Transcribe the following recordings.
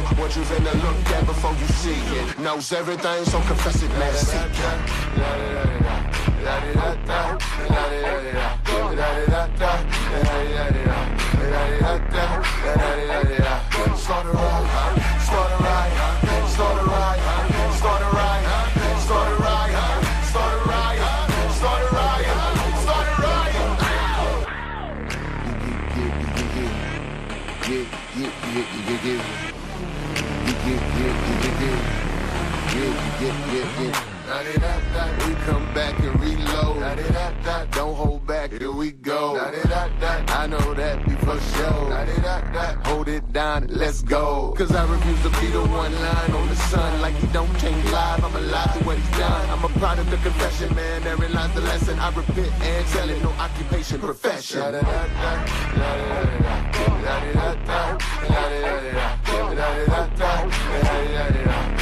know what you finna look at before you see it. Knows everything, so confess it, man. Seek it. Start it right, start it right, start it right, start it right, start it right, start it right, start it right, start it right. We come back and reload. Don't hold back, here we go. I know that be for sure. Hold it down and let's go. Cause I refuse to be the one line on the sun. Like he don't change live, I'm alive to what he's done. I'm a product of confession, man, therein lies the lesson. I repent and tell it, no occupation, profession. Start it right, start it right, start it right, start it right, start it right, start it right, start it right, start it right.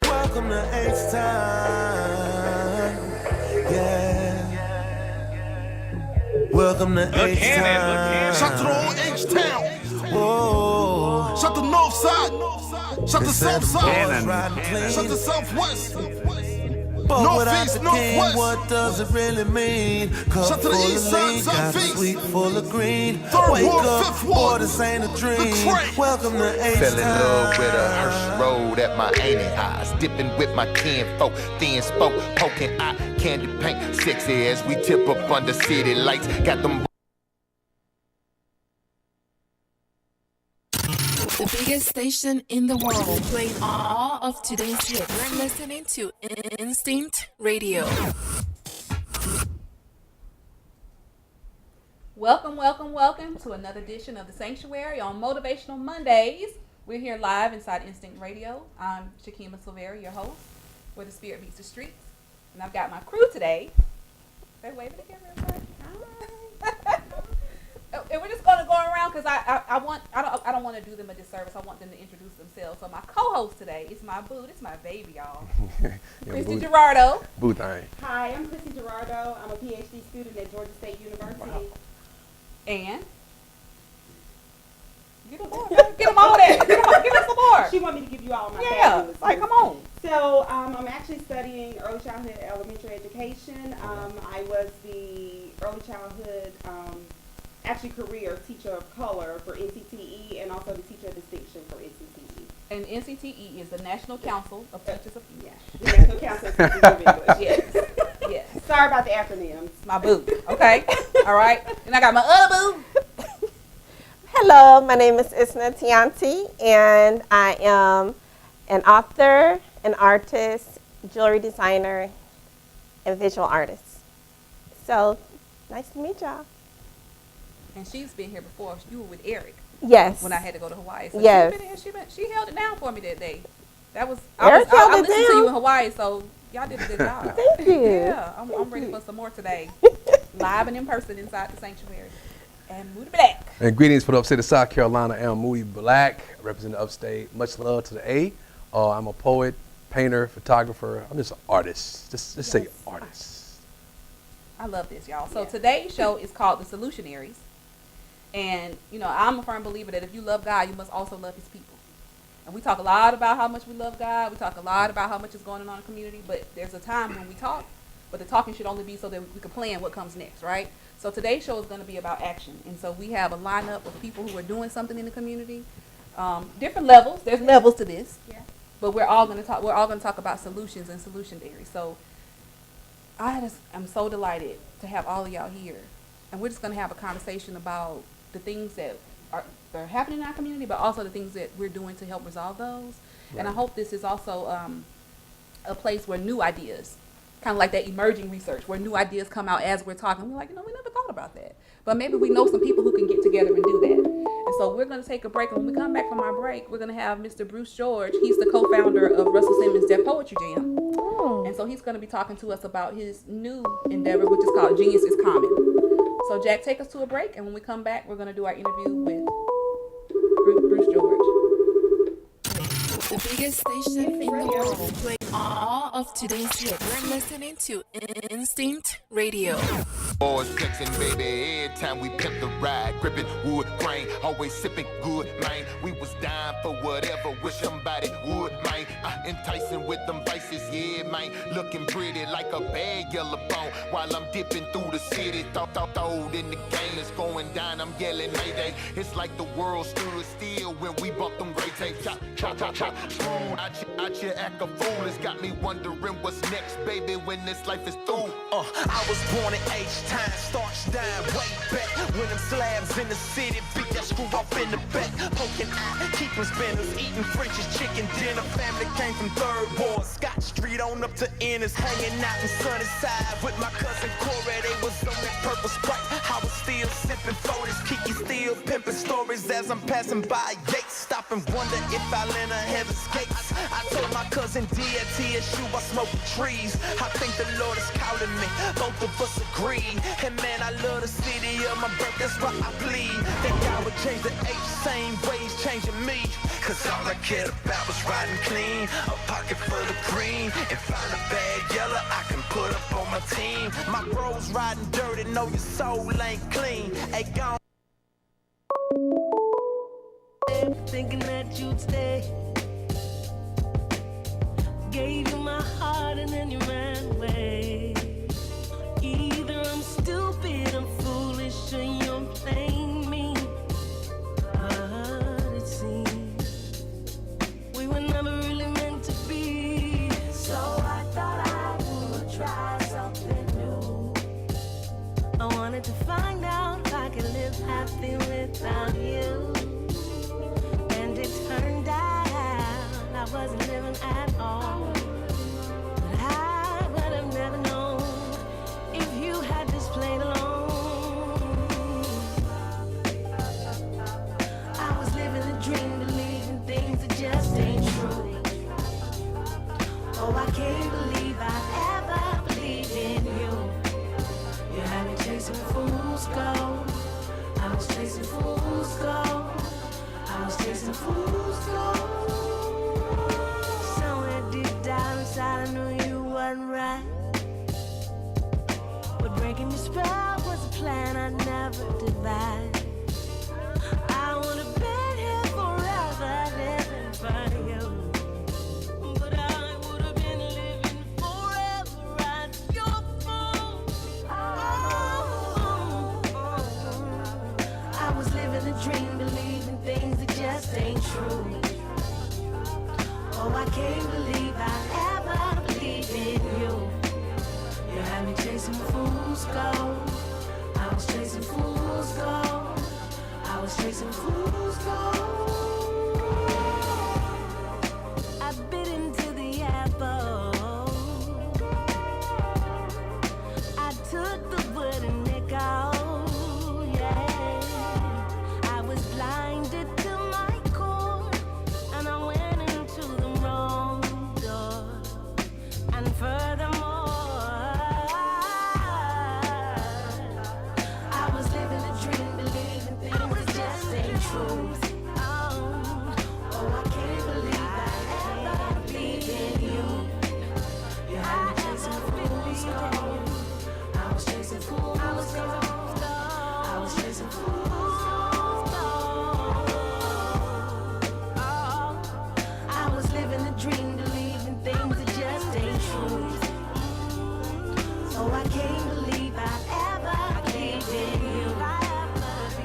Welcome to H-Time, yeah. Welcome to H-Time. Shout to the old H-Town. Whoa. Shout to the North Side. Shout to South Side. Riding Shout to clean. Southwest. But without Northeast, the king, Northwest. what does it really mean? Cup Shout to the full East of Side, lean, got a Southeast. sweet full of green. Third Wake Ward, up, Fifth Ward. boy, this ain't a dream. Trade. Welcome to H-Time. Fell in love with a Hershey road at my auntie eyes. Dipping with my kinfolk, thin spoke, poking eye, candy paint. Sexy as we tip up under city lights. Got them. The biggest station in the world, playing all of today's hits. You're listening to Instinct Radio. Welcome, welcome, welcome to another edition of The Sanctuary on Motivational Mondays. We're here live inside Instinct Radio. I'm Shekema Silveri, your host, where the spirit meets the streets. And I've got my crew today. They're waving again real quick. Hi. And we're just going to go around because I don't want to do them a disservice. I want them to introduce themselves. So my co-host today is my boo. This is my baby, y'all. Kristy Girardeau. Boo thing. Hi, I'm Kristy Girardeau. I'm a PhD student at Georgia State University. Wow. And get them more. Get them all there. Give us some more. She want me to give you all my Yeah, fabulous like come on. So I'm actually studying early childhood elementary education. I was the early childhood career teacher of color for NCTE and also the teacher of distinction for NCTE. And NCTE is the National Council of Teachers of Yeah, the National Council of Teachers of English. Yes. Yes. Sorry about the acronyms. My boo. Okay. All right. And I got my other boo. Hello, my name is Isna Tianti, and I am an author, an artist, jewelry designer, and visual artist. So, nice to meet y'all. And she's been here before. You were with Eric Yes. when I had to go to Hawaii. So Yes. She held it down for me that day. That was Eric held I it listened to down. you in Hawaii, so y'all did a good job. Thank you. Yeah, I'm ready for some more today. Live and in person inside the sanctuary. And Moody Black. And greetings for the upstate of South Carolina. I'm Moody Black, representing upstate. Much love to the A. I'm a poet, painter, photographer. I'm just an artist. Just say artist. I love this, y'all. So today's show is called The Solutionaries. And, you know, I'm a firm believer that if you love God, you must also love his people. And we talk a lot about how much we love God. We talk a lot about how much is going on in the community. But there's a time when we talk, but the talking should only be so that we can plan what comes next, right? So today's show is going to be about action. And so we have a lineup of people who are doing something in the community. Different levels. There's levels to this. Yeah. But we're all going to talk about solutions and solutionaries. So I'm so delighted to have all of y'all here. And we're just going to have a conversation about the things that are happening in our community, but also the things that we're doing to help resolve those. Right. And I hope this is also a place where new ideas kind of like that emerging research where new ideas come out as we're talking. We're like, we never thought about that. But maybe we know some people who can get together and do that. And so we're going to take a break. And when we come back from our break, we're going to have Mr. Bruce George. He's the co-founder of Russell Simmons' Deaf Poetry Jam. And so he's going to be talking to us about his new endeavor, which is called Genius is Common. So Jack, take us to a break. And when we come back, we're going to do our interview with Bruce George. The biggest station in the world, playing all of today's hits. We're listening to Instinct Radio. Boys flexing, baby, every time we pimp the ride. Gripping wood grain, always sipping good, man. We was dying for whatever, wish somebody would, man. Enticing with them vices, yeah, man. Looking pretty like a bad yellow bone. While I'm dipping through the city, thought in the game is going down. I'm yelling mayday. It's like the world stood still when we bumped them gray tapes. Chop, chop, chop, chop. Out your act a fool. It's got me wondering what's next, baby, when this life is through. I was born in H-time, starch down way back. When them slabs in the city beat that screw off in the back. Poking eye, keeping spinners, eating French's chicken dinner. Family came from Third Ward, Scott Street on up to Ennis. Hanging out in Sunnyside with my cousin Corey. They was on that purple Sprite. I was still sipping 40s, Kiki still pimping stories as I'm passing by Yates. Stop and wonder if I'll enter heaven's gates. I told my cousin D.A.T.S.U. I smoke trees. I think the Lord is calling me, both of us agree. And man, I love the city of my birth, that's why I bleed. That God would change the H, same ways changing me. Cause all I cared about was riding clean, a pocket full of green, and find a bag yellow I can put up on my team. My bros riding dirty, know your soul ain't clean. Hey, gone. Thinking that you'd stay. Gave you my heart and then you ran away. Either I'm stupid, I'm foolish, or you're playing me. But it seems we were never really meant to be. So I thought I would try something new. I wanted to find out if I could live happy without you. And it turned out I wasn't living at all. But I would have never known if you had just played along. I was living a dream, believing things that just ain't true. Oh, I can't believe I ever believed in you. You had me chasing fool's gold. I was chasing fool's gold. I was chasing fool's gold. Somewhere deep down inside I knew you wasn't right. But breaking your spell was a plan I never devised. I would have been here forever living for you. But I would have been living forever at your fault. I was living a dream, believing things that just ain't true. Oh, I can't believe I ever believed in you. You had me chasing fool's gold. I was chasing fool's gold. I was chasing fool's gold. I bit into the apple. I took the wooden nickel. Yeah, I was blinded to my core, and I went into the wrong door. And furthermore, I was living a dream, believing things that just ain't true. Oh, I can't believe I ever believed in you. You had me chasing fool's gold. I was chasing fool's gold. I was chasing fool's gold. I was living a dream, believing things that just ain't true. Oh, I can't believe I ever believed in you.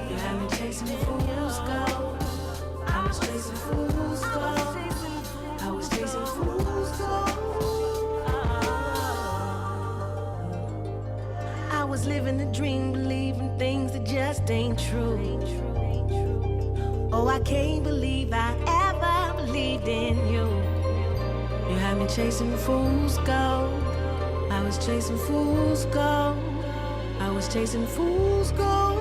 You had me chasing fool's gold. I was chasing fool's gold. I was chasing fool's gold. I was living a dream, believing things that just ain't true. Oh, I can't believe I ever believed in you. You had me chasing fool's gold. I was chasing fool's gold. I was chasing fool's gold.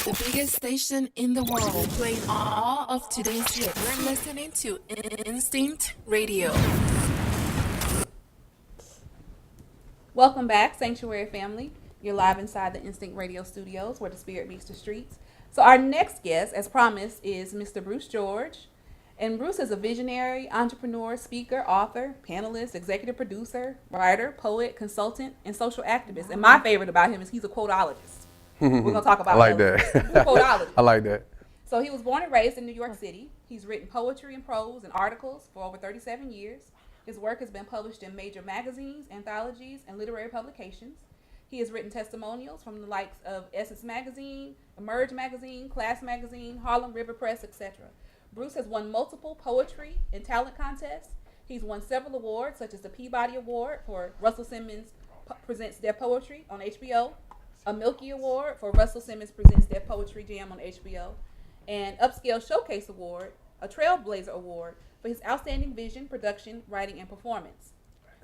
The biggest station in the world, playing all of today's hits. You're listening to Instinct Radio. Welcome back, Sanctuary family. You're live inside the Instinct Radio studios where the spirit meets the streets. So our next guest, as promised, is Mr. Bruce George. And Bruce is a visionary, entrepreneur, speaker, author, panelist, executive producer, writer, poet, consultant, and social activist. And my favorite about him is he's a quoteologist. We're going to talk about I like that. that. I like that. So he was born and raised in New York City. He's written poetry and prose and articles for over 37 years. His work has been published in major magazines, anthologies, and literary publications. He has written testimonials from the likes of Essence Magazine, Emerge Magazine, Class Magazine, Harlem River Press, etc. Bruce has won multiple poetry and talent contests. He's won several awards, such as the Peabody Award for Russell Simmons Presents Their Poetry on HBO, a Milky Award for Russell Simmons Presents Their Poetry Jam on HBO, and Upscale Showcase Award, a Trailblazer Award for his outstanding vision, production, writing, and performance.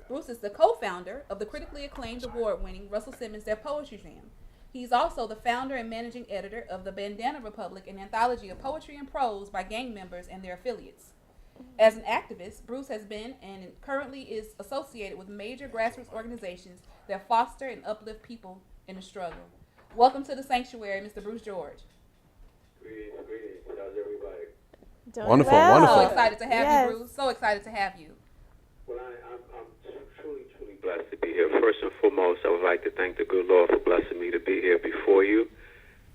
Bruce is the co-founder of the critically acclaimed award-winning Russell Simmons Their Poetry Jam. He's also the founder and managing editor of the Bandana Republic, an anthology of poetry and prose by gang members and their affiliates. As an activist, Bruce has been and currently is associated with major grassroots organizations that foster and uplift people in the struggle. Welcome to the Sanctuary, Mr. Bruce George. Greetings. How's everybody? Doing Wonderful, well. wonderful. So excited to have you, Bruce. So excited to have you. Well, I'm truly blessed to be here. First and foremost, I would like to thank the good Lord for blessing me to be here before you.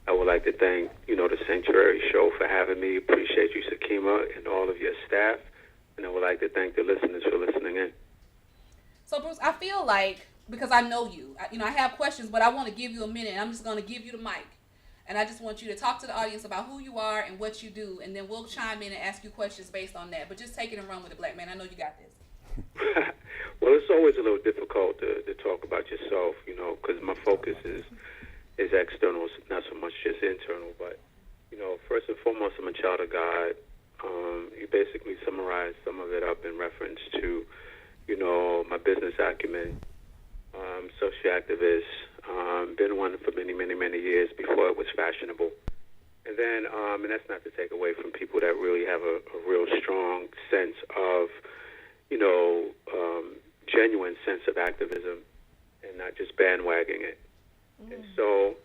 I would like to thank, the Sanctuary Show for having me. Appreciate you, Shekema, and all of your staff. And I would like to thank the listeners for listening in. So, Bruce, I feel like, because I know you, I have questions, but I want to give you a minute. And I'm just going to give you the mic. And I just want you to talk to the audience about who you are and what you do. And then we'll chime in and ask you questions based on that. But just take it and run with it, black man. I know you got this. Well, it's always a little difficult to talk about yourself, because my focus is external, not so much just internal. But, first and foremost, I'm a child of God. You basically summarized some of it up in reference to, my business acumen, social activist, been one for many, many, many years before it was fashionable. And then, and that's not to take away from people that really have a real strong sense of, genuine sense of activism and not just bandwagging it. And so,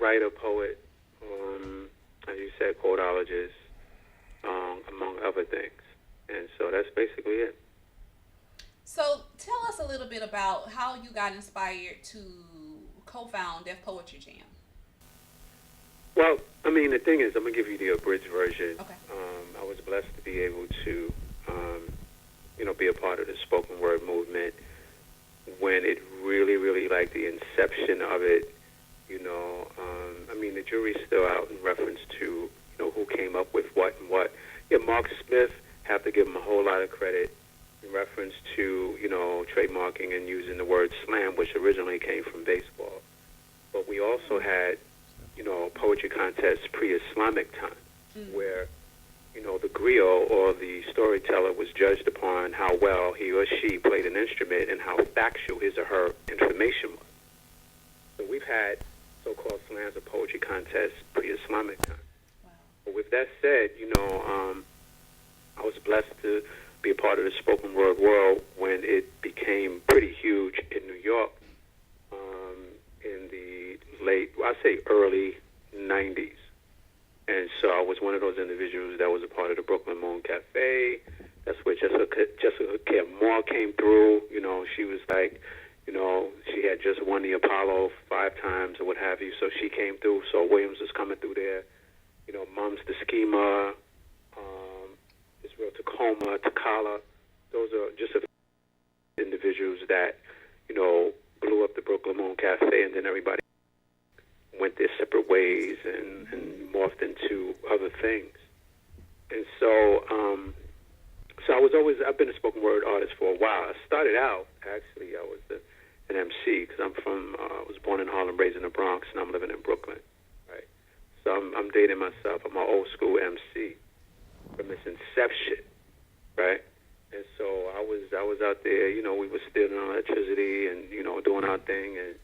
writer, poet, as you said, quoteologist, among other things. And so that's basically it. So tell us a little bit about how you got inspired to co-found Def Poetry Jam. Well, the thing is, I'm going to give you the abridged version. Okay. I was blessed to be able to, be a part of the spoken word movement when it really, really, like the inception of it, the jury's still out in reference to, who came up with what and what. Yeah, Mark Smith, have to give him a whole lot of credit in reference to, trademarking and using the word slam, which originally came from baseball. But we also had, poetry contests pre-Islamic time, where, the griot or the storyteller was judged upon how well he or she played an instrument and how factual his or her information was. So we've had so-called slams or poetry contests pre-Islamic time. Wow. But with that said, I was blessed to be a part of the spoken word world when it became pretty huge in New York in the early 90s. And so I was one of those individuals that was a part of the Brooklyn Moon Cafe. That's where Jessica Moore came through. She was like, she had just won the Apollo 5 times or what have you. So she came through. So Williams was coming through there. Mums the Schema, Israel Tacoma, Takala. Those are just a few individuals that, blew up the Brooklyn Moon Cafe, and then everybody went their separate ways and morphed into other things. And so, I've been a spoken word artist for a while. I started out, actually, I was an MC, because I was born in Harlem, raised in the Bronx, and I'm living in Brooklyn, right? So I'm dating myself. I'm an old school MC from its inception, right? And so I was out there, you know, we were stealing electricity and, you know, doing our thing and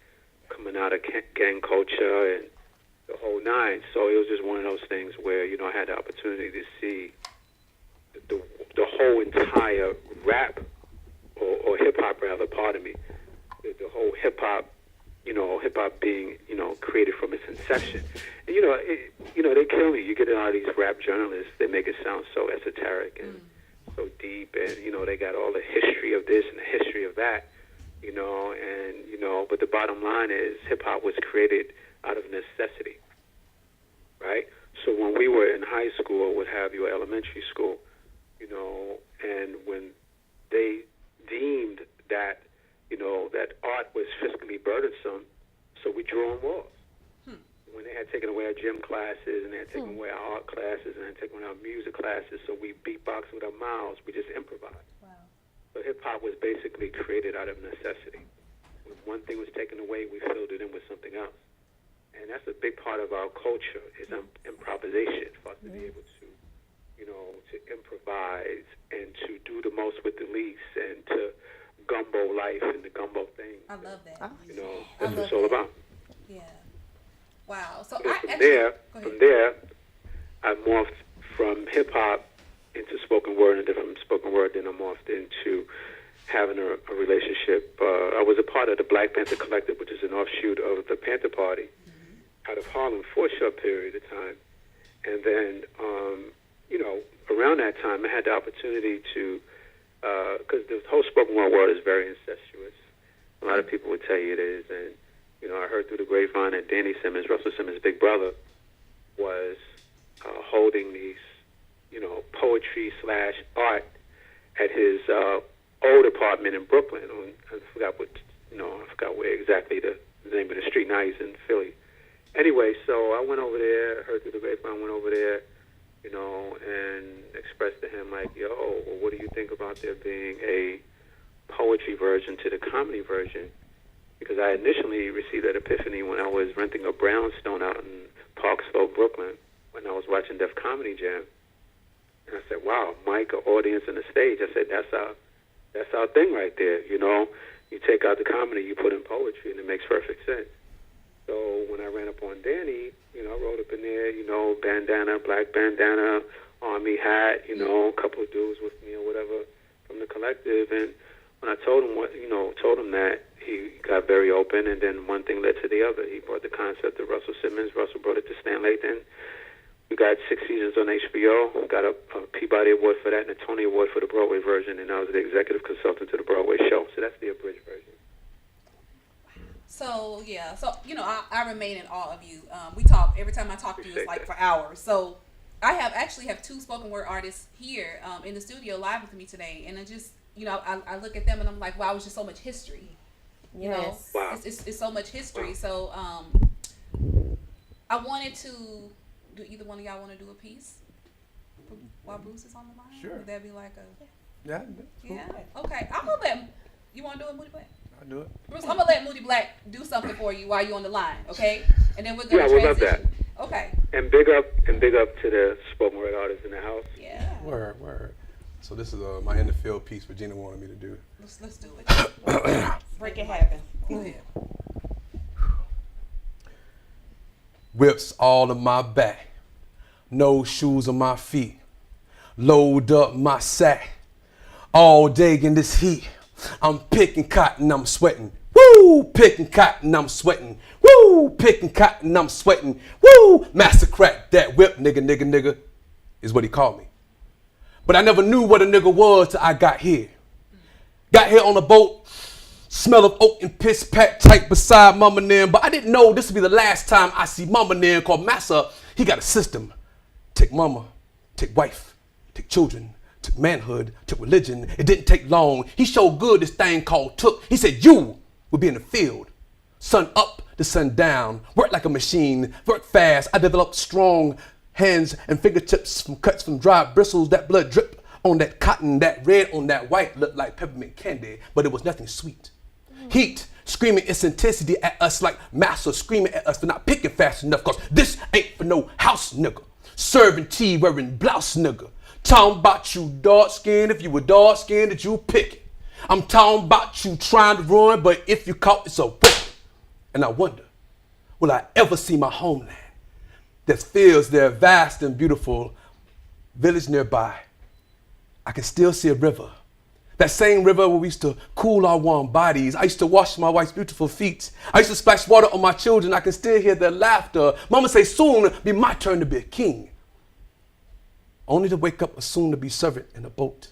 coming out of gang culture and the whole nine. So it was just one of those things where, you know, I had the opportunity to see the whole entire rap or hip-hop, rather, pardon me, the whole hip-hop, you know, hip-hop being, you know, created from its inception. And, you know, they kill me. You get a lot of these rap journalists, they make it sound so esoteric and so deep, and, you know, they got all the history of this and the history of that, you know, and, you know, but the bottom line is hip-hop was created out of necessity, right? So when we were in high school, or what have you, elementary school, you know, and when they deemed that, you know, that art was fiscally burdensome, so we drew on walls. When they had taken away our gym classes and they had taken away our art classes and they had taken away our music classes, so we beatboxed with our mouths, we just improvised. Wow. So hip-hop was basically created out of necessity. When one thing was taken away, we filled it in with something else. And that's a big part of our culture is improvisation, for us to be able to, you know, to improvise and to do the most with the least and to gumbo life and the gumbo thing. I love that. You know, that's what it's all about. Yeah. Wow. So from there, I morphed from hip hop into spoken word, and then from spoken word, then I morphed into having a relationship. I was a part of the Black Panther Collective, which is an offshoot of the Panther Party, out of Harlem for a short period of time. And then, you know, around that time, I had the opportunity to, because the whole spoken word world is very incestuous. A lot of people would tell you it is, and you know, I heard through the grapevine that Danny Simmons, Russell Simmons' big brother, was holding these, you know, poetry / art at his old apartment in Brooklyn. I forgot where exactly the name of the street. Now he's in Philly. Anyway, so I went over there, heard through the grapevine, went over there, you know, and expressed to him like, yo, well, what do you think about there being a poetry version to the comedy version? Because I initially received that epiphany when I was renting a brownstone out in Park Slope, Brooklyn, when I was watching Def Comedy Jam. And I said, wow, mic, an audience, and a stage. I said, that's our thing right there. You know, you take out the comedy, you put in poetry, and it makes perfect sense. So when I ran up on Danny, you know, I rode up in there, you know, bandana, black bandana, army hat, you know, a couple of dudes with me or whatever from the collective. And when I told him that, he got very open, and then one thing led to the other. He brought the concept of Russell Simmons. Russell brought it to Stan Lathan. We got 6 seasons on HBO. Got a Peabody Award for that and a Tony Award for the Broadway version, and I was the executive consultant to the Broadway show. So that's the abridged version. So, yeah. So, you know, I remain in awe of you. We talk, every time I talk to you, it's like for hours. So, I actually have two spoken word artists here in the studio live with me today, and I just, you know, I look at them and I'm like, wow, it's just so much history. You know, wow. It's so much history. Wow. So I wanted to do, either one of y'all want to do a piece while Bruce is on the line? Sure. Would that be like a... Yeah. Yeah? Okay. I'm going to let... You want to do it, Moody Black? I'll do it. Bruce, I'm going to let Moody Black do something for you while you're on the line, okay? And then we're going to transition. Yeah, we love that. Okay. And big up to the spoken word artists in the house. Yeah. Word. So this is my in the field piece Regina wanted me to do. Let's do it. Break it happen. Go ahead. Whips all on my back, no shoes on my feet, load up my sack, all day in this heat. I'm picking cotton, I'm sweating. Woo! Picking cotton, I'm sweating. Woo! Picking cotton, I'm sweating. Woo! Master crack that whip, nigga, is what he called me. But I never knew what a nigga was till I got here. Got here on a boat, smell of oat and piss packed tight beside Mama Nim. But I didn't know this would be the last time I see Mama Nim, called Massa. He got a system. Take mama, take wife, take children, took manhood, took religion. It didn't take long. He showed good this thing called took. He said, you will be in the field. Sun up to sun down. Work like a machine. Work fast. I developed strong hands and fingertips from cuts from dry bristles. That blood drip on that cotton, that red on that white looked like peppermint candy, but it was nothing sweet. Heat screaming its intensity at us like massa screaming at us for not picking fast enough, cause this ain't for no house nigga. Serving tea wearing blouse nigga. Talking about you dark skinned, if you were dark skinned that you pick it. I'm talking about you trying to run, but if you caught it's a whip. And I wonder, will I ever see my homeland that fills their vast and beautiful village nearby? I can still see a river. That same river where we used to cool our warm bodies. I used to wash my wife's beautiful feet. I used to splash water on my children. I can still hear their laughter. Mama say soon be my turn to be a king. Only to wake up a soon to be servant in a boat.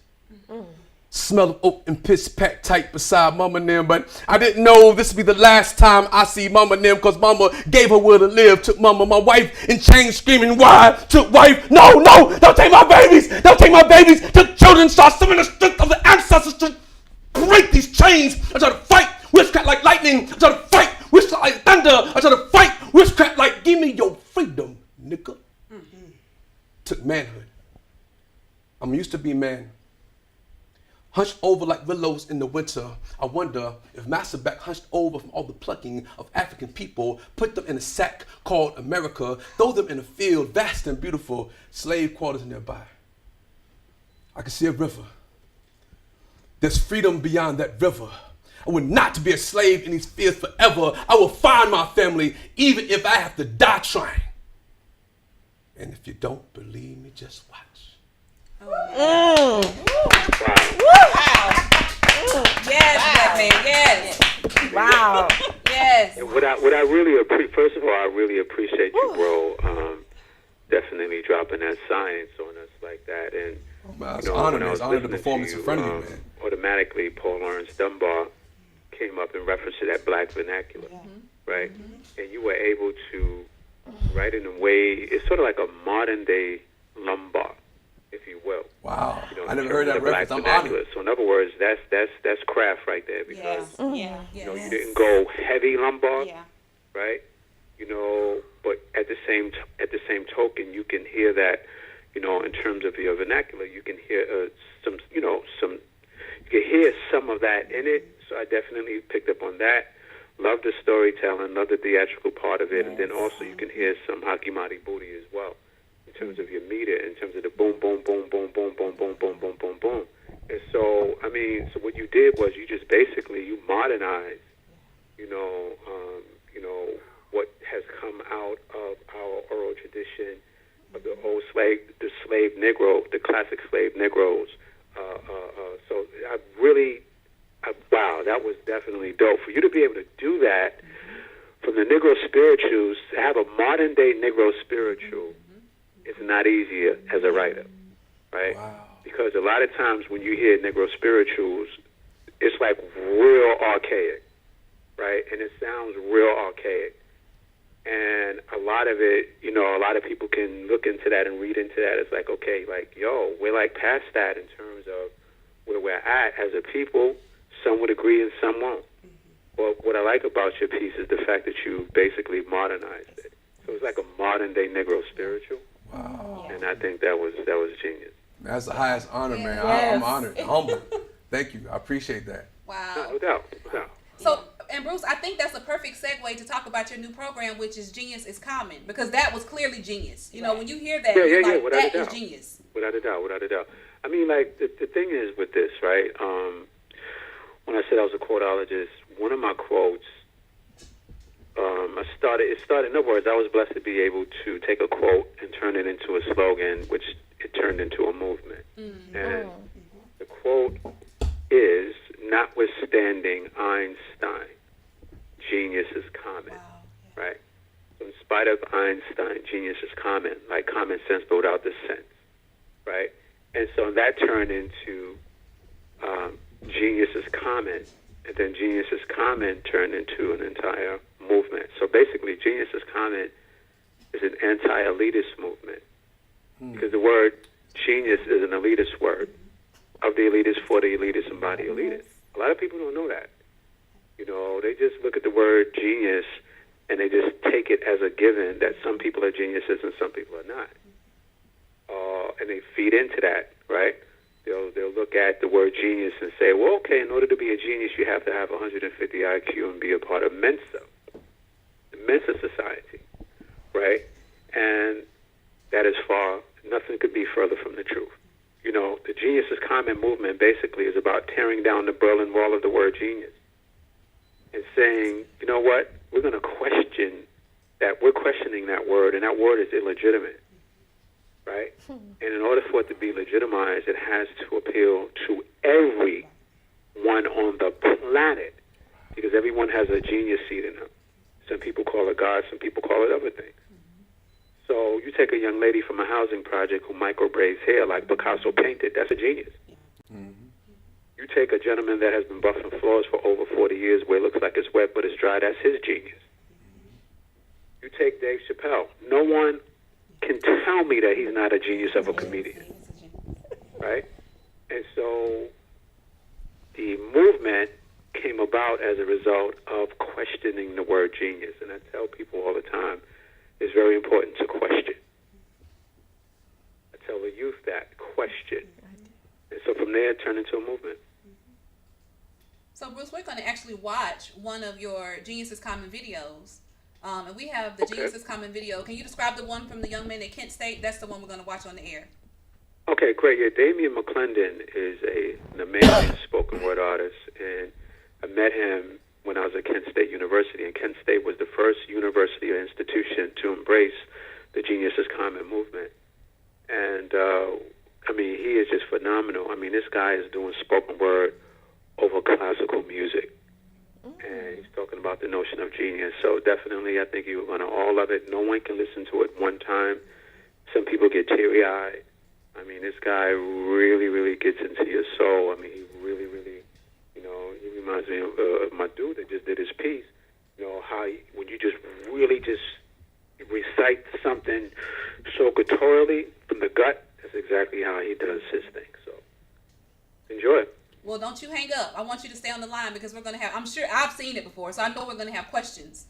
Smell of oat and piss packed tight beside Mama and them, but I didn't know this would be the last time I see Mama and them, cause Mama gave her will to live, took Mama, my wife, in chains screaming, why? Took wife, no, don't take my babies, don't take my babies, took children, start summoning the strength of the ancestors to break these chains. I try to fight witchcraft like lightning, I try to fight witchcraft like thunder, I try to fight witchcraft like give me your freedom, nigga. Took manhood. I'm used to be man. Hunched over like willows in the winter, I wonder if Master Back hunched over from all the plucking of African people, put them in a sack called America, throw them in a field, vast and beautiful, slave quarters nearby. I can see a river. There's freedom beyond that river. I would not be a slave in these fields forever. I will find my family, even if I have to die trying. And if you don't believe me, just watch. Wow. Yes, Batman. Yes. Wow. Yes. And what I really appreciate, first of all, I really appreciate you, bro, definitely dropping that science on us like that. And it's honored the performance in front of you, man. Automatically, Paul Lawrence Dunbar came up in reference to that black vernacular, right? And you were able to write in a way, it's sort of like a modern day Lombard, if you will. Wow. You know, I never heard that reference. I'm honored. So in other words, that's craft right there, because you know, you didn't go heavy Lombard, right? You know, but at the same token, you can hear that, you know, in terms of your vernacular, you can hear some of that in it. So I definitely picked up on that. Love the storytelling, love the theatrical part of it, and then also you can hear some Hakimati booty as well, in terms of your meter, in terms of the boom, boom, boom, boom, boom, boom, boom, boom, boom, boom, boom. And so, I mean, so what you did was you just basically, you modernized, you know, what has come out of our oral tradition of the old slave Negro, the classic slave Negroes. So wow, that was definitely dope. For you to be able to do that from the Negro spirituals, to have a modern day Negro spiritual, it's not easy as a writer, right? Wow. Because a lot of times when you hear Negro spirituals, it's like real archaic, right? And it sounds real archaic. And a lot of it, you know, a lot of people can look into that and read into that. It's like, okay, like, yo, we're like past that in terms of where we're at as a people. Some would agree and some won't. Well, what I like about your piece is the fact that you basically modernized it. So it's like a modern day Negro spiritual. Wow. And I think that was genius. That's the highest honor, man. Yes. I'm honored, humbled. Thank you. I appreciate that. Wow. No doubt. So, and Bruce, I think that's a perfect segue to talk about your new program, which is Genius is Common, because that was clearly genius. You know, when you hear that, you're like, that is genius. Without a doubt. I mean, like, the thing is with this, right? When I said I was a quotologist, one of my quotes, it started, in other words, I was blessed to be able to take a quote and turn it into a slogan, which it turned into a movement. And the quote is, notwithstanding Einstein, genius is common, right? So in spite of Einstein, genius is common, like common sense but without the sense, right? And so that turned into genius is common, and then genius is common turned into an entire movement. So basically, genius is common is an anti-elitist movement, because the word genius is an elitist word, of the elitists, for the elitists, and by the elitists. A lot of people don't know that. You know, they just look at the word genius and they just take it as a given that some people are geniuses and some people are not. And they feed into that, right? They'll look at the word genius and say, well, okay, in order to be a genius, you have to have 150 IQ and be a part of Mensa, the Mensa Society, right? And that is nothing could be further from the truth. You know, the Genius is Common movement basically is about tearing down the Berlin Wall of the word genius and saying, you know what, we're going to question that. We're questioning that word, and that word is illegitimate, right? And in order for it to be legitimized, it has to appeal to everyone on the planet, because everyone has a genius seed in them. Some people call it God, some people call it other things. So you take a young lady from a housing project who microbraids hair like Picasso painted, that's a genius. You take a gentleman that has been buffing floors for over 40 years where it looks like it's wet but it's dry, that's his genius. You take Dave Chappelle. No one can tell me that he's not a genius of a comedian, right? And so the movement came about as a result of questioning the word genius. And I tell people all the time, it's very important to question. I tell the youth that, question. And so from there, it turned into a movement. So, Bruce, we're going to actually watch one of your Genius is Common videos. And we have the Genius is Common video. Can you describe the one from the young man at Kent State? That's the one we're going to watch on the air. Okay, great. Yeah, Damian McClendon is an amazing spoken word artist. And I met him when I was at Kent State University, and Kent State was the first university or institution to embrace the Genius is Common movement. And, I mean, he is just phenomenal. I mean, this guy is doing spoken word over classical music. And he's talking about the notion of genius. So definitely, I think you're going to all love it. No one can listen to it one time. Some people get teary-eyed. I mean, this guy really, really gets into your soul. I mean, he really, really, you know, he reminds me of my dude that just did his piece. You know, how when you just really just recite something so gutturally from the gut, that's exactly how he does his thing. So enjoy it. Well, don't you hang up. I want you to stay on the line because we're going to have, I'm sure I've seen it before, so I know we're going to have questions.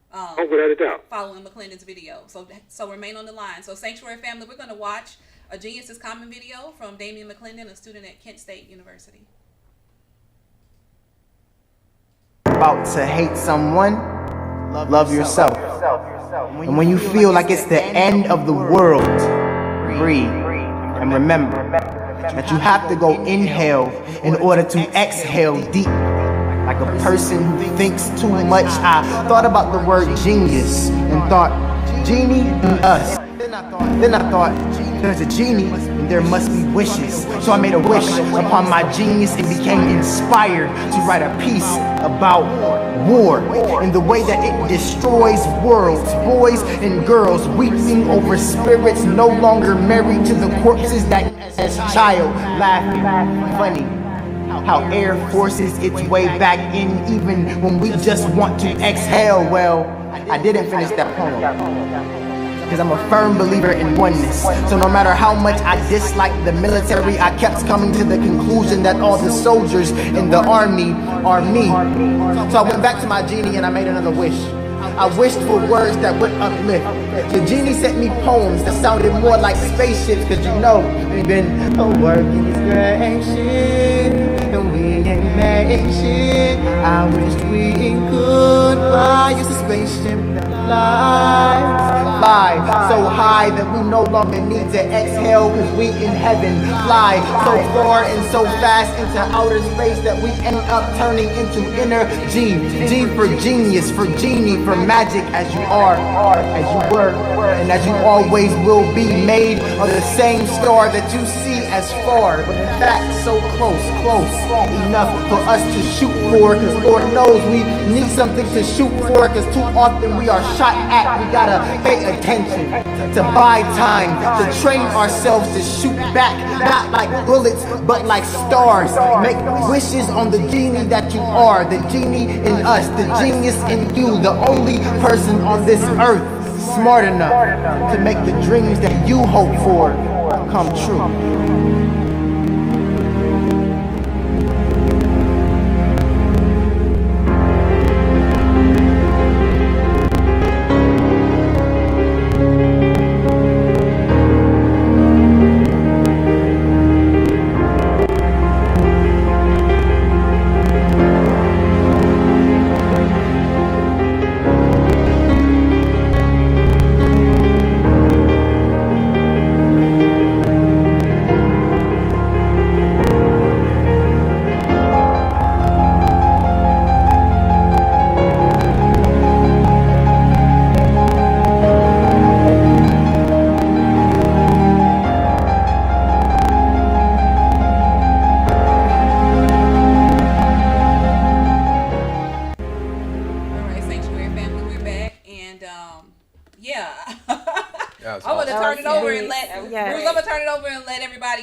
Without a doubt. Following McClendon's video. So remain on the line. So Sanctuary family, we're going to watch a Genius is Common video from Damian McClendon, a student at Kent State University. About to hate someone, love yourself. And when you feel like it's the end of the world, breathe and remember that you have to go inhale in order to exhale deep. Like a person who thinks too much. I thought about the word genius and thought, genie in us. Then I thought, there's a genie and there must be wishes. So I made a wish upon my genius and became inspired to write a piece about war in the way that it destroys worlds. Boys and girls weeping over spirits no longer married to the corpses that as child laughing. Funny how air forces its way back in even when we just want to exhale. Well, I didn't finish that poem because I'm a firm believer in oneness. So no matter how much I dislike the military, I kept coming to the conclusion that all the soldiers in the army are me. So I went back to my genie and I made another wish. I wished for words that would uplift. The genie sent me poems that sounded more like spaceships, cause you know we've been working this great shit and we ain't made shit. I wish we could fly us a spaceship that fly so high that we no longer need to exhale cause we in heaven. Fly so far and so fast into outer space that we end up turning into energy. G for genius, for genie, for magic, as you are, as you were, and as you always will be, made of the same star that you see as far, but in fact so close enough for us to shoot for, cause Lord knows we need something to shoot for, cause too often we are shot at. We gotta pay attention, to buy time, to train ourselves to shoot back, not like bullets, but like stars. Make wishes on the genie that you are, the genie in us, the genius in you, the only person on this earth smart enough to make the dreams that you hope for come true.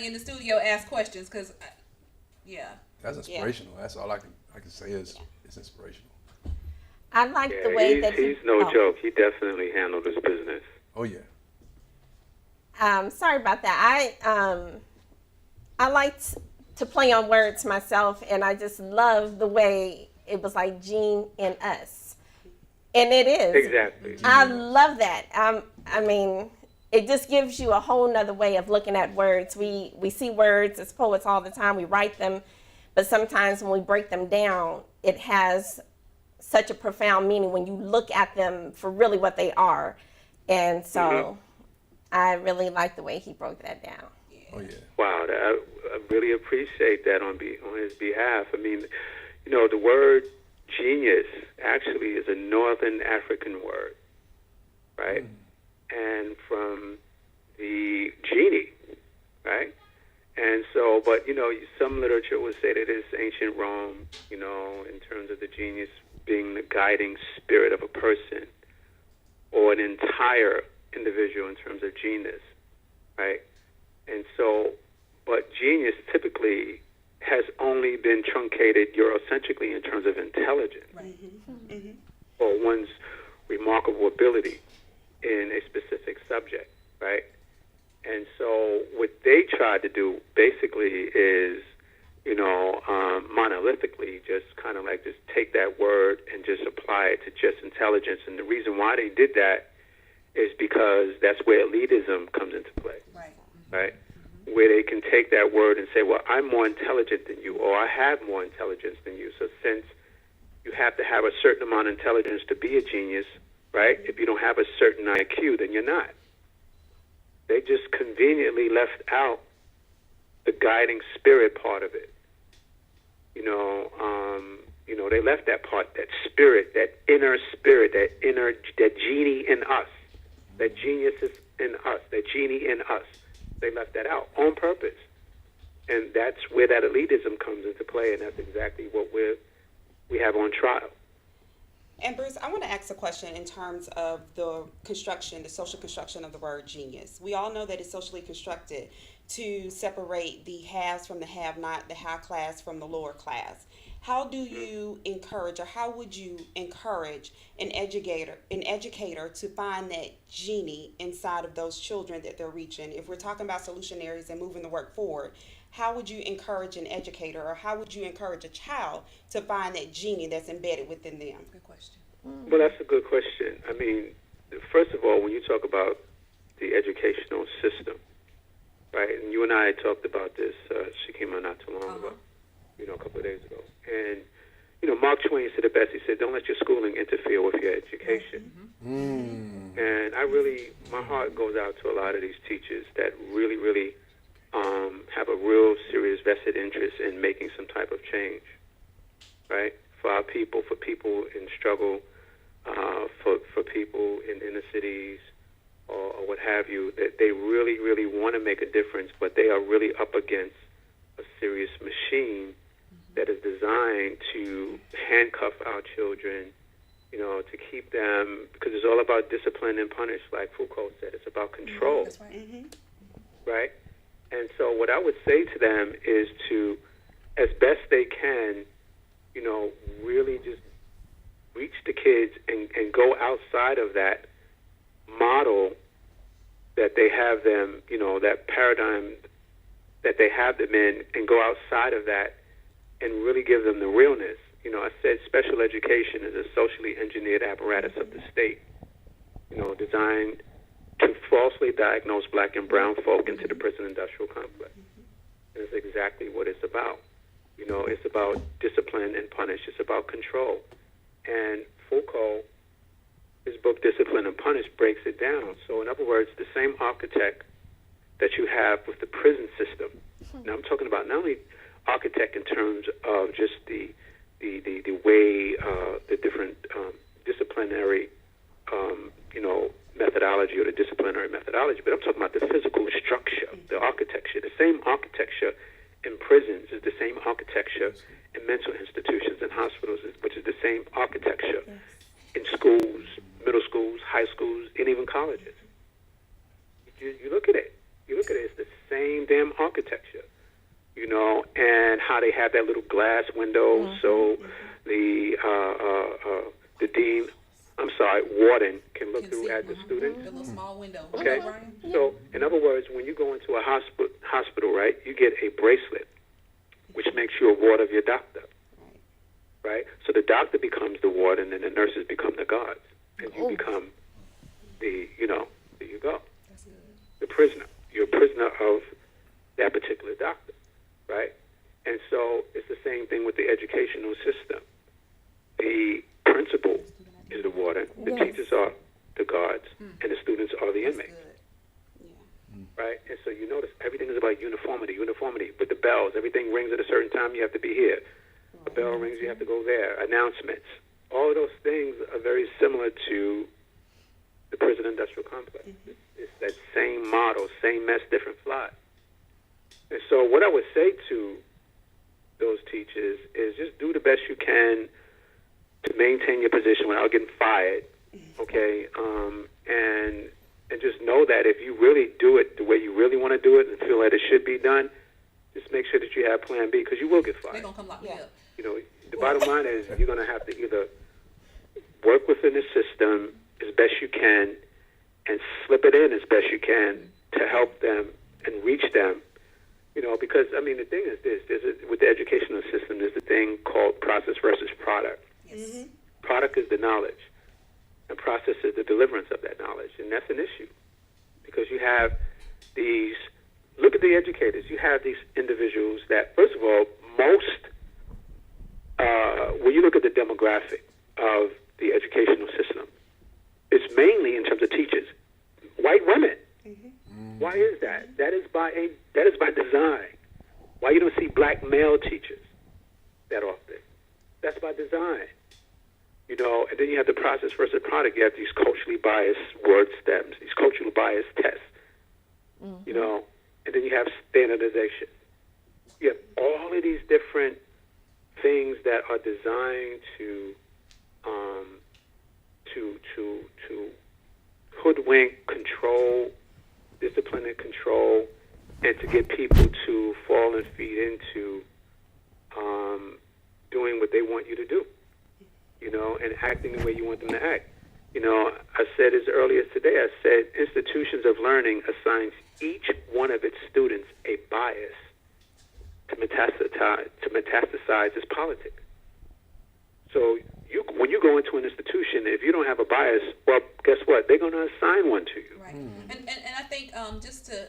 everybody in the studio ask questions because, yeah. That's inspirational. That's all I can say is it's inspirational. I like the way that he's no joke. He definitely handled his business. Oh yeah. Sorry about that. I like to play on words myself, and I just love the way it was like gene in us, and it is exactly. I love that. I mean, it just gives you a whole nother way of looking at words. We see words as poets all the time. We write them, but sometimes when we break them down, it has such a profound meaning when you look at them for really what they are. And so I really like the way he broke that down. Oh yeah. Wow, I really appreciate that on his behalf. I mean, you know, the word genius actually is a Northern African word, right? And from the genie, right? And so, but, you know, some literature would say that it's ancient Rome, you know, in terms of the genius being the guiding spirit of a person or an entire individual in terms of genus, right? And so, but genius typically has only been truncated Eurocentrically in terms of intelligence or one's remarkable ability in a specific subject, right? And so what they tried to do basically is, you know, monolithically just kind of like just take that word and just apply it to just intelligence. And the reason why they did that is because that's where elitism comes into play, right? Where they can take that word and say, well, I'm more intelligent than you, or I have more intelligence than you. So since you have to have a certain amount of intelligence to be a genius, right? If you don't have a certain IQ, then you're not. They just conveniently left out the guiding spirit part of it. You know, they left that part, that spirit, that inner spirit, that genie in us, that genius is in us, that genie in us. They left that out on purpose. And that's where that elitism comes into play, and that's exactly what we have on trial. And Bruce, I want to ask a question in terms of the social construction of the word genius. We all know that it's socially constructed to separate the haves from the have-not, the high class from the lower class. How do you encourage, or how would you encourage an educator to find that genie inside of those children that they're reaching? If we're talking about solutionaries and moving the work forward, how would you encourage an educator, or how would you encourage a child to find that genie that's embedded within them? Good question. Well, that's a good question. I mean, first of all, when you talk about the educational system, right, and you and I talked about this, Shekema, not too long ago, you know, a couple of days ago. And, you know, Mark Twain said it best. He said, don't let your schooling interfere with your education. And my heart goes out to a lot of these teachers that really, really have a real serious vested interest in making some type of change, right? For our people, for people in struggle, for people in inner cities or what have you, that they really, really want to make a difference, but they are really up against a serious machine that is designed to handcuff our children, you know, to keep them, because it's all about discipline and punish, like Foucault said. It's about control, That's right. right? And so what I would say to them is to, as best they can, you know, really just reach the kids and go outside of that model that they have them, you know, that paradigm that they have them in, and go outside of that and really give them the realness. You know, I said special education is a socially engineered apparatus of the state, you know, designed to falsely diagnose black and brown folk into the prison industrial complex. And it's exactly what it's about. You know, it's about discipline and punish. It's about control. And Foucault, his book Discipline and Punish, breaks it down. So in other words, the same architect that you have with the prison system. Now I'm talking about not only architect in terms of just the way the different disciplinary you know, methodology or the disciplinary methodology, but I'm talking about the physical structure, the architecture. The same architecture in prisons is the same architecture in mental institutions and hospitals, which is the same architecture in schools, middle schools, high schools, and even colleges. You look at it. You look at it, it's the same damn architecture, you know, and how they have that little glass window so the dean, warden can look through at the students. The little small window. Okay. So, in other words, when you go into a hospital, right, you get a bracelet, which makes you a ward of your doctor. Right? So the doctor becomes the warden, and the nurses become the guards, and you become the, you know, there you go, the prisoner. You're a prisoner of that particular doctor, right? And so it's the same thing with the educational system. The principal is the warden, the teachers are the guards, and the students are the inmates. Right? And so you notice everything is about uniformity. With the bells, everything rings at a certain time, you have to be here. The bell rings, you have to go there. Announcements. All of those things are very similar to the prison industrial complex. It's that same model, same mess, different fly. And so what I would say to those teachers is just do the best you can to maintain your position without getting fired, okay? And just know that if you really do it the way you really want to do it and feel that it should be done, just make sure that you have plan B, because you will get fired. They're going to come lock me up. You know, the bottom line is you're going to have to either work within the system as best you can and slip it in as best you can to help them and reach them. You know, because, I mean, the thing is this, with the educational system, there's a thing called process versus product. Yes. Product is the knowledge, and process is the deliverance of that knowledge, and that's an issue. Because you have these, look at the educators, you have these individuals that, first of all, when you look at the demographic of the educational system, it's mainly in terms of teachers, white women. Why is that? That is by design. Why you don't see black male teachers that often? That's by design. You know, and then you have the process versus product. You have these culturally biased word stems, these culturally biased tests. You know, and then you have standardization. You have all of these different things that are designed to hoodwink, control, discipline and control, and to get people to fall and feed into doing what they want you to do, you know, and acting the way you want them to act. You know, I said this earlier today, I said institutions of learning assigns each one of its students a bias to metastasize its politics. So when you go into an institution, if you don't have a bias, well, guess what? They're going to assign one to you. Right. And I think just to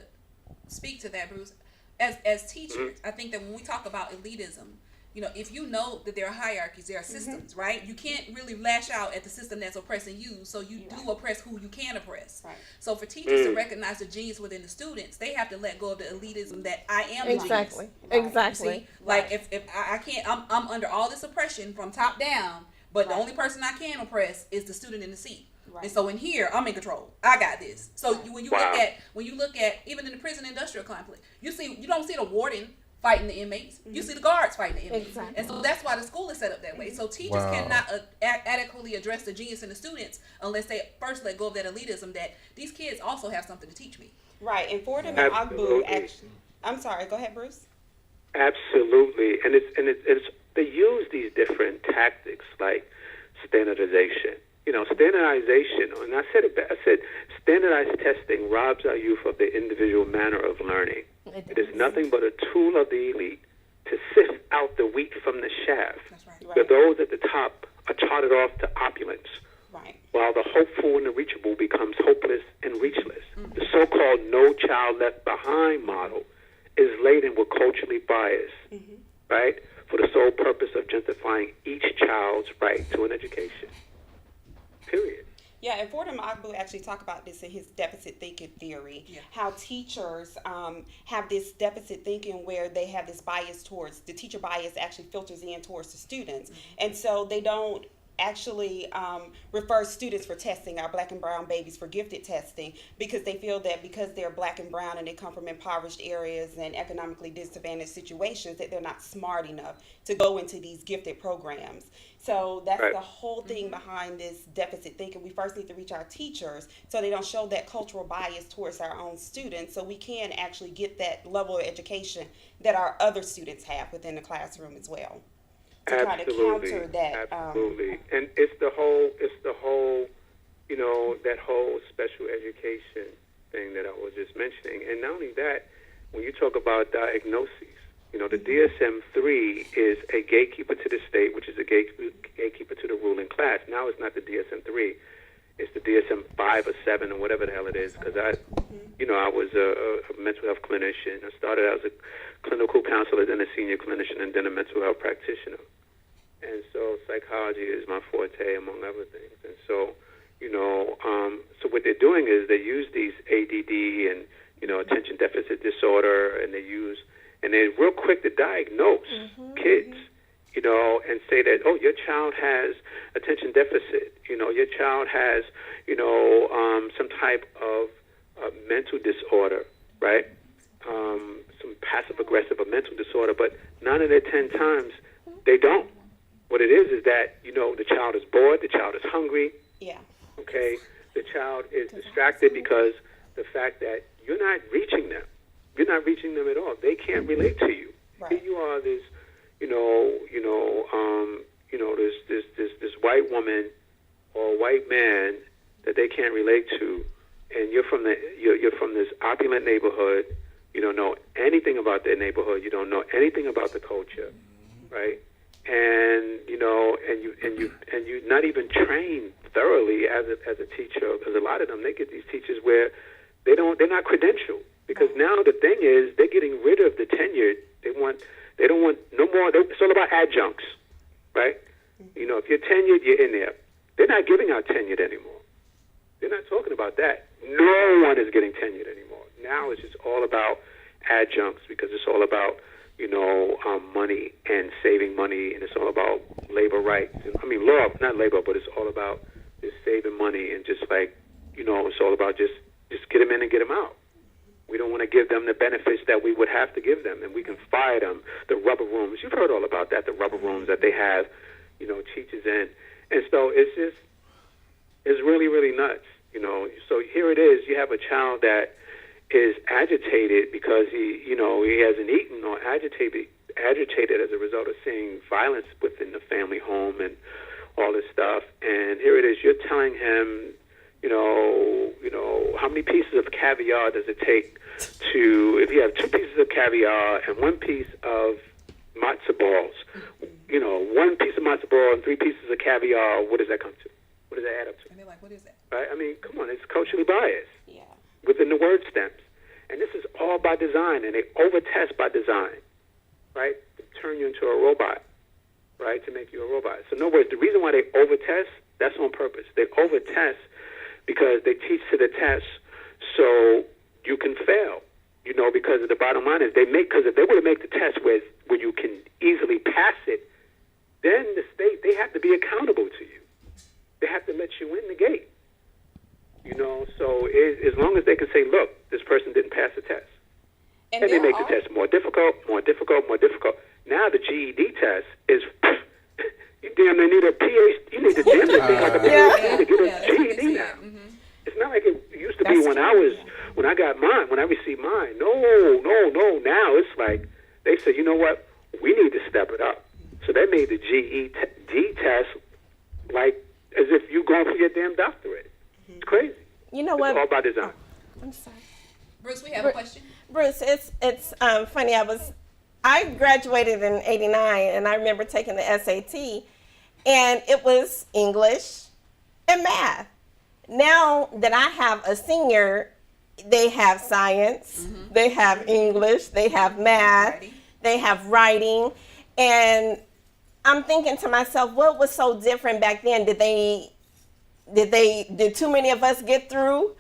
speak to that, Bruce, as teachers, I think that when we talk about elitism, you know, if you know that there are hierarchies, there are systems, right? You can't really lash out at the system that's oppressing you, so you do oppress who you can oppress. Right. So for teachers to recognize the genius within the students, they have to let go of the elitism that I am the genius. Exactly. See? Like if I can't, I'm under all this oppression from top down, but the only person I can oppress is the student in the seat. Right. And so in here, I'm in control. I got this. So when you look at even in the prison industrial complex, you don't see the warden fighting the inmates. You see the guards fighting the inmates. Exactly. And so that's why the school is set up that way. So teachers cannot adequately address the genius in the students unless they first let go of that elitism that these kids also have something to teach me. Right. And Fordham and Ogbu actually, I'm sorry, go ahead, Bruce. Absolutely. And it's they use these different tactics like standardization. You know, standardization, and I said standardized testing robs our youth of the individual manner of learning. It is nothing but a tool of the elite to sift out the wheat from the chaff. That's right. But those at the top are charted off to opulence, while the hopeful and the reachable becomes hopeless and reachless. The so-called no child left behind model is laden with culturally bias, right, for the sole purpose of justifying each child's right to an education. Period. Yeah, and Fordham Ogbu actually talked about this in his deficit thinking theory, how teachers have this deficit thinking where they have this bias towards, the teacher bias actually filters in towards the students. And so they don't actually refers students for testing, our black and brown babies for gifted testing, because they feel that because they're black and brown and they come from impoverished areas and economically disadvantaged situations, that they're not smart enough to go into these gifted programs. So that's the whole thing behind this deficit thinking. We first need to reach our teachers so they don't show that cultural bias towards our own students, so we can actually get that level of education that our other students have within the classroom as well. To kind of counter that. Absolutely. And it's the whole, you know, that whole special education thing that I was just mentioning. And not only that, when you talk about diagnoses, you know, the DSM-3 is a gatekeeper to the state, which is a gatekeeper to the ruling class. Now it's not the DSM-3. It's the DSM-5 or 7 or whatever the hell it is, because I was a mental health clinician. I started out as a clinical counselor, then a senior clinician, and then a mental health practitioner. And so psychology is my forte, among other things. And so, so what they're doing is they use these ADD and, attention deficit disorder, and they're real quick to diagnose kids, and say that, oh, your child has attention deficit, your child has, some type of mental disorder, right? Some passive-aggressive or mental disorder, but 9 out of 10 times they don't. What it is that, the child is bored, the child is hungry. Yeah. Okay? The child is distracted because the fact that you're not reaching them. You're not reaching them at all. They can't relate to you. Right. Here you are, this this white woman or white man that they can't relate to, and you're from this opulent neighborhood. You don't know anything about their neighborhood. You don't know anything about the culture, right? And you're not even trained thoroughly as a teacher, because a lot of them, they get these teachers where they're not credentialed, because now the thing is they're getting rid of the tenured. They don't want no more. It's all about adjuncts, right? If you're tenured, you're in there. They're not giving out tenured anymore. They're not talking about that. No one is getting tenured anymore. Now it's just all about adjuncts, because it's all about money and saving money, and it's all about labor rights. Law, not labor, but it's all about just saving money, and just like, it's all about just get them in and get them out. We don't want to give them the benefits that we would have to give them, and we can fire them. The rubber rooms, you've heard all about that, the rubber rooms that they have, teachers in. And so it's really, really nuts, So here it is, you have a child that is agitated because he hasn't eaten, or agitated as a result of seeing violence within the family home and all this stuff. And here it is, you're telling him, how many pieces of caviar does it take to, if you have 2 pieces of caviar and 1 piece of matzo balls, 1 piece of matzo ball and 3 pieces of caviar, what does that come to? What does that add up to? And they're like, what is that? Right? Come on, it's culturally biased. Yeah. Within the word stems. And this is all by design, and they over-test by design, right? To turn you into a robot, right? To make you a robot. So in other words, the reason why they over-test, that's on purpose. They over-test because they teach to the test so you can fail, because the bottom line is because if they were to make the test where you can easily pass it, then the state, they have to be accountable to you. They have to let you in the gate. So as long as they can say, look, this person didn't pass the test. And they make the test more difficult. Now the GED test is, you damn near need a PhD. You need to damn near think like a PhD to get a GED now. It's not like it used to be when I got mine, when I received mine. No. Now it's like, they say, you know what? We need to step it up. So they made the GED test like as if you're going for your damn doctorate. It's crazy. You know what? It's all by design. I'm sorry. Bruce, we have a question. Bruce, it's funny. I graduated in '89, and I remember taking the SAT, and it was English and math. Now that I have a senior, they have science, they have English, they have math, they have writing, and I'm thinking to myself, what was so different back then? Did too many of us get through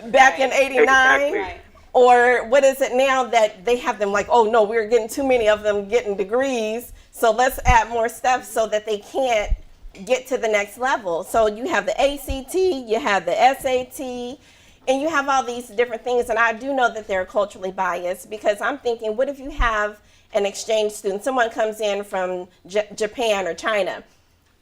back in '89? Exactly. Or what is it now that they have them like, oh no, we're getting too many of them getting degrees, so let's add more stuff so that they can't get to the next level. So you have the ACT, you have the SAT, and you have all these different things. And I do know that they're culturally biased, because I'm thinking, what if you have an exchange student, someone comes in from Japan or China?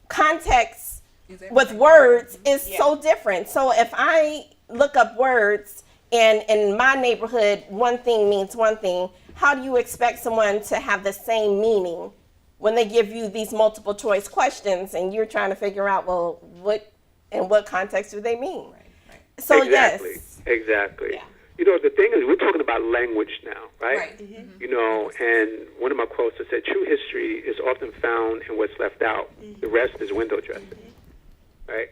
Context with words is so different. So if I look up words and in my neighborhood, one thing means one thing, how do you expect someone to have the same meaning when they give you these multiple choice questions and you're trying to figure out, well, what in what context do they mean? So exactly. yes. Exactly. Yeah. You know, the thing is, we're talking about language now, right? Mm-hmm. You know, and one of my quotes that said, true history is often found in what's left out. The rest is window dressing, right?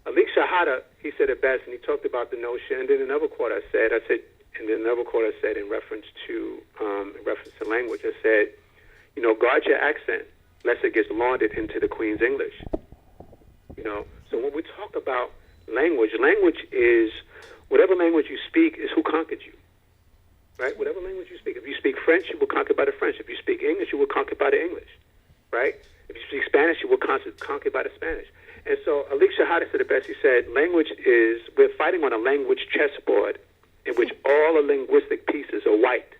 Alik Shahada, he said it best, and he talked about the notion. And then another quote I said, in reference to language, I said, you know, guard your accent, lest it gets laundered into the Queen's English. You know, so when we talk about language is whatever language you speak is who conquered you, right? Whatever language you speak. If you speak French, you will conquer by the French. If you speak English, you will conquer by the English, right? If you speak Spanish, you will conquer by the Spanish. And so Alik Shahada said it best. He said, we're fighting on a language chessboard in which all the linguistic pieces are white,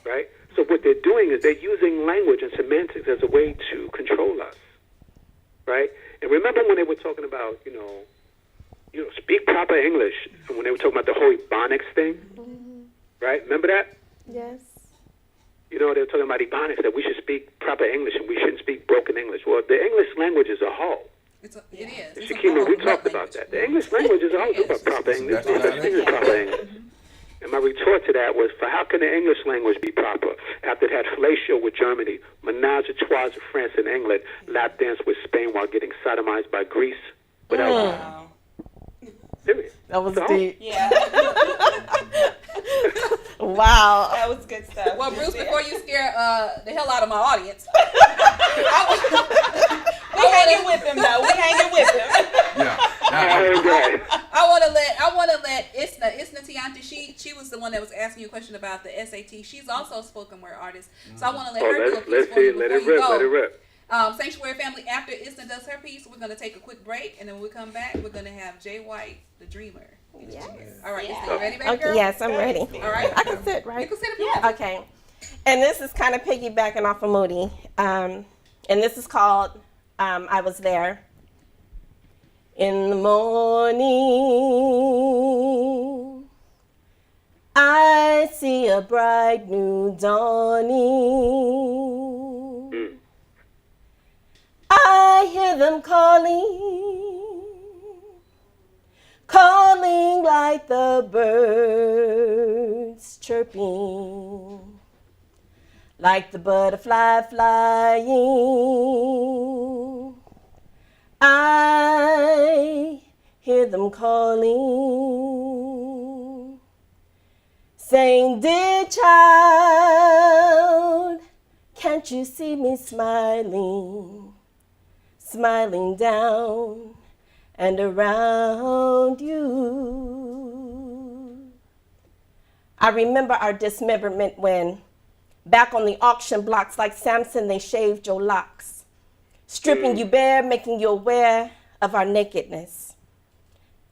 right? So what they're doing is they're using language and semantics as a way to control us, right? And remember when they were talking about, you know, speak proper English, and when they were talking about the whole Ebonics thing, right? Remember that? Yes. You know, they were talking about Ebonics, that we should speak proper English and we shouldn't speak broken English. Well, the English language is a whole. It is. Shekema, we talked about that. The English language is a whole. About proper English. No such thing as proper English. And my retort to that was, for how can the English language be proper after it had fellatio with Germany, menage a trois with France and England, lap dance with Spain while getting sodomized by Greece without... Period. That was deep. Yeah. Wow. That was good stuff. Well, Bruce, before you scare the hell out of my audience, we hanging with him though. We hanging with him. I want to let Isna Tianti. She was the one that was asking you a question about the SAT. She's also a spoken word artist, so I want to let her do a piece for you before you go. Let it rip. Sanctuary family, after Isna does her piece, we're going to take a quick break, and then when we come back, we're going to have Jay White, the dreamer. Yes. All right, Isna, you ready, baby girl? Yes, I'm ready. All right. I can sit, right? You can sit if you want. Okay. And this is kind of piggybacking off of Moody. And this is called I Was There. In the morning, I see a bright new dawning. I hear them calling like the birds chirping, like the butterfly flying. I hear them calling, saying, dear child, can't you see me smiling, smiling down and around you. I remember our dismemberment when, back on the auction blocks like Samson, they shaved your locks, stripping you bare, making you aware of our nakedness.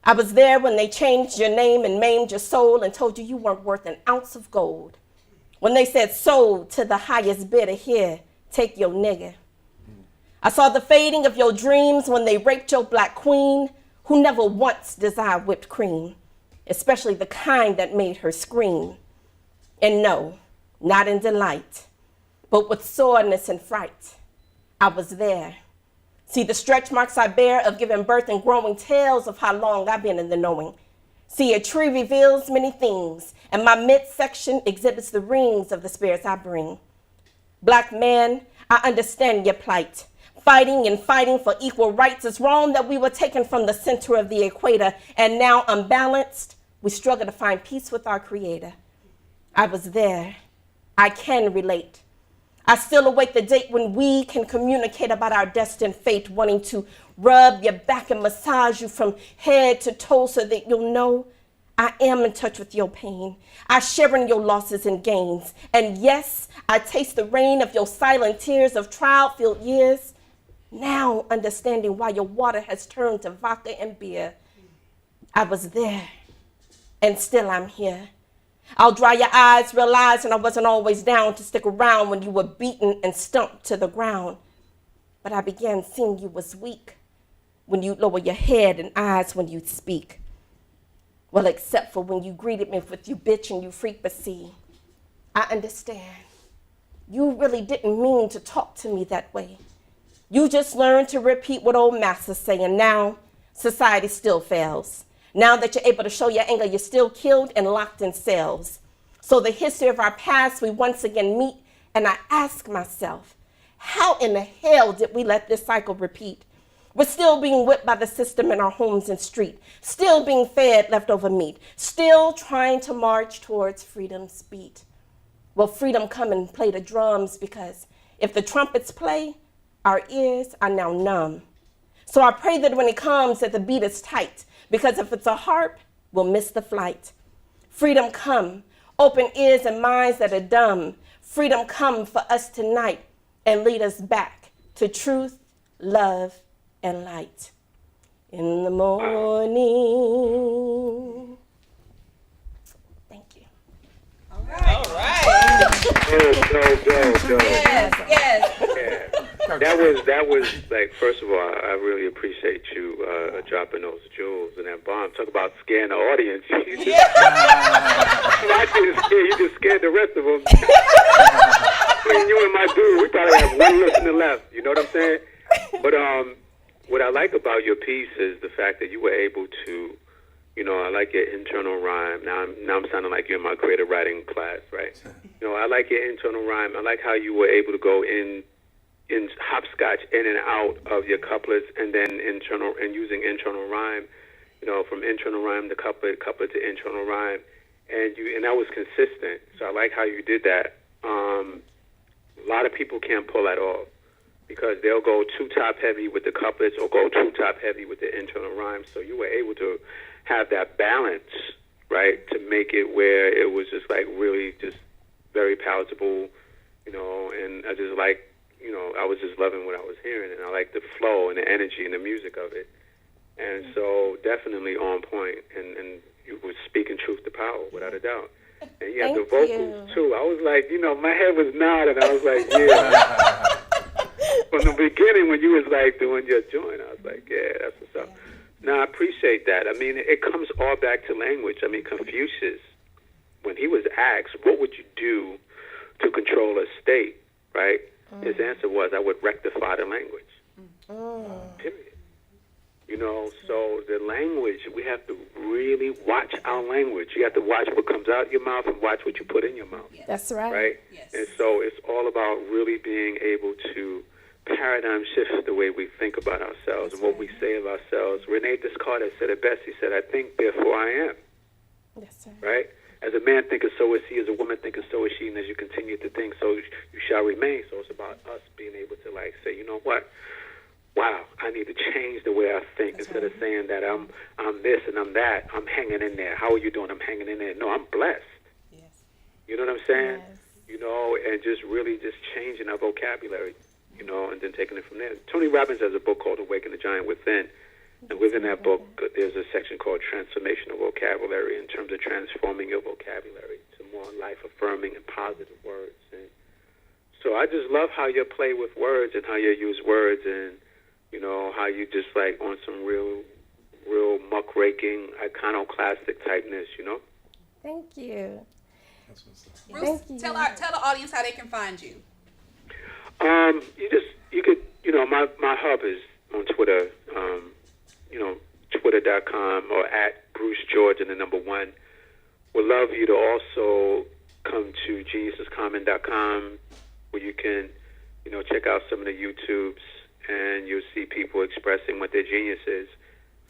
I was there when they changed your name and maimed your soul and told you you weren't worth an ounce of gold. When they said sold to the highest bidder, here, take your nigga. I saw the fading of your dreams when they raped your black queen, who never once desired whipped cream, especially the kind that made her scream. And no, not in delight, but with soreness and fright. I was there. See the stretch marks I bear of giving birth and growing tales of how long I've been in the knowing. See, a tree reveals many things, and my midsection exhibits the rings of the spirits I bring. Black man, I understand your plight. Fighting and fighting for equal rights. It's wrong that we were taken from the center of the equator, and now unbalanced, we struggle to find peace with our creator. I was there. I can relate. I still await the date when we can communicate about our destined fate, wanting to rub your back and massage you from head to toe so that you'll know I am in touch with your pain. I share in your losses and gains. And yes, I taste the rain of your silent tears of trial-filled years. Now understanding why your water has turned to vodka and beer. I was there, and still I'm here. I'll dry your eyes, realizing I wasn't always down to stick around when you were beaten and stumped to the ground. But I began seeing you was weak when you lower your head and eyes when you speak. Well, except for when you greeted me with you bitch and you freak, but see, I understand. You really didn't mean to talk to me that way. You just learned to repeat what old masters say, and now society still fails. Now that you're able to show your anger, you're still killed and locked in cells. So the history of our past, we once again meet, and I ask myself, how in the hell did we let this cycle repeat? We're still being whipped by the system in our homes and street, still being fed leftover meat, still trying to march towards freedom's beat. Will freedom come and play the drums? Because if the trumpets play, our ears are now numb. So I pray that when it comes, that the beat is tight, because if it's a harp, we'll miss the flight. Freedom come, open ears and minds that are dumb. Freedom come for us tonight and lead us back to truth, love, and light. In the morning. Thank you. All right. Go. Yes. Yeah. That was like, first of all, I really appreciate you dropping those jewels and that bomb. Talk about scaring the audience. You just scared the rest of them. Between you and my dude, we probably have one listener left. You know what I'm saying? But what I like about your piece is the fact that you were able to, I like your internal rhyme. Now I'm sounding like you're in my creative writing class, right? I like your internal rhyme. I like how you were able to go in hopscotch in and out of your couplets, and then using internal rhyme, from internal rhyme to couplet to internal rhyme, and that was consistent. So I like how you did that. A lot of people can't pull that off because they'll go too top heavy with the couplets or go too top heavy with the internal rhyme. So you were able to have that balance, right, to make it where it was just like really just very palatable, and I just like. I was just loving what I was hearing, and I like the flow and the energy and the music of it. And so definitely on point, and you were speaking truth to power, without a doubt. And you had the vocals, too. I was like, my head was nodding. I was like, yeah. From the beginning, when you was like doing your joint, I was like, yeah, that's what's up. Now, I appreciate that. I mean, it comes all back to language. I mean, Confucius, when he was asked, what would you do to control a state, right? His answer was, I would rectify the language. Period. So the language, we have to really watch our language. You have to watch what comes out your mouth and watch what you put in your mouth. Yes. That's right. Right? Yes. And so it's all about really being able to paradigm shift the way we think about ourselves and what we say of ourselves. Rene Descartes said it best. He said, I think, therefore I am. Yes, sir. Right? As a man thinketh, so is he. As a woman thinketh, so is she. And as you continue to think, so you shall remain. So it's about us being able to say, you know what? Wow, I need to change the way I think. Instead of saying that I'm this and I'm that, I'm hanging in there. How are you doing? I'm hanging in there. No, I'm blessed. Yes. You know what I'm saying? Yes. And just really just changing our vocabulary, and then taking it from there. Tony Robbins has a book called Awaken the Giant Within. And within that book, there's a section called Transformational Vocabulary, in terms of transforming your vocabulary to more life-affirming and positive words. And so I just love how you play with words and how you use words, and how you just on some real muckraking, iconoclastic typeness. Thank you. Bruce, tell the audience how they can find you. You could my hub is on Twitter. Twitter.com or at Bruce George and the number 1. Would love you to also come to geniusescommon.com, where you can, check out some of the YouTubes, and you'll see people expressing what their genius is.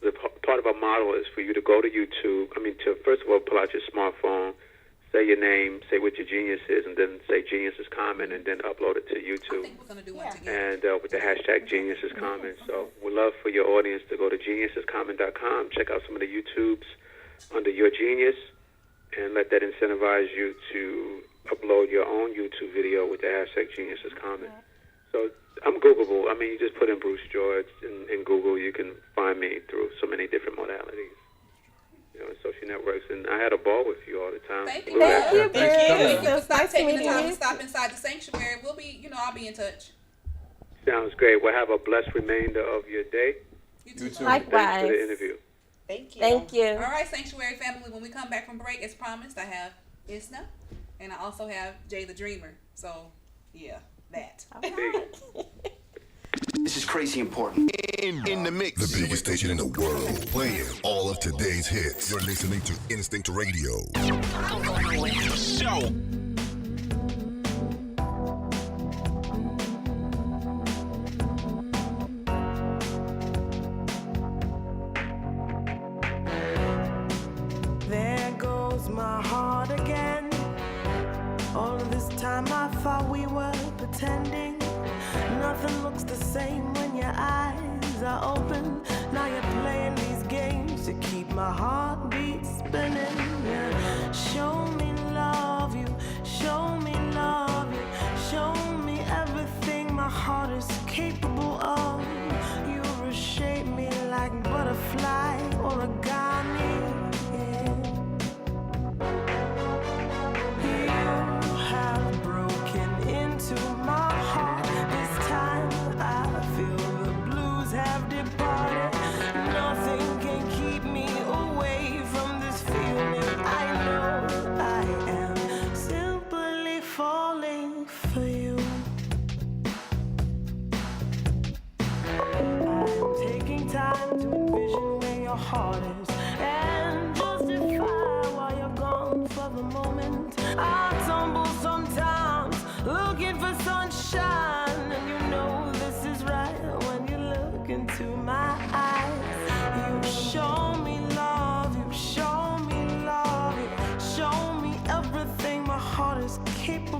The part of our model is for you to go to YouTube. To first of all pull out your smartphone, say your name, say what your genius is, and then say Genius is Common, and then upload it to YouTube. I think we're going to do one together. And with the hashtag Genius is Common. So we'd love for your audience to go to geniusescommon.com, check out some of the YouTubes under your genius, and let that incentivize you to upload your own YouTube video with the hashtag Genius is Common. So I'm Googleable. I mean, you just put in Bruce George in Google. You can find me through so many different modalities. You know, social networks, and I had a ball with you all the time. Thank you. Thank you, Bruce. Thank you for Nice taking the meeting time you. to stop inside the sanctuary. We'll be, I'll be in touch. Sounds great. Well, have a blessed remainder of your day. You too. Likewise. Thanks for the interview. Thank you. Thank you. All right, Sanctuary family, when we come back from break, as promised, I have Isna, and I also have Jay the Dreamer. So, yeah, that. This is crazy important. In the mix. The biggest station in the world, playing all of today's hits. You're listening to Instinct Radio. Don't go nowhere. Show. There goes my heart again. All of this time I thought we were pretending. Nothing looks the same when your eyes are open. Now you're playing these games to keep my heartbeat spinning. Yeah. Show me love you, show me love you, show me everything my heart is capable of. You reshape me like butterfly origami. You have broken into my heart. This time I feel the blues have departed. Nothing can keep me away from this feeling. I know I am simply falling for you. I'm taking time to envision where your heart is and justify why you're gone for the moment. I tumble sometimes looking for sunshine, and you know this is right when you look into my eyes. You show me love, you show me love, you show me everything my heart is capable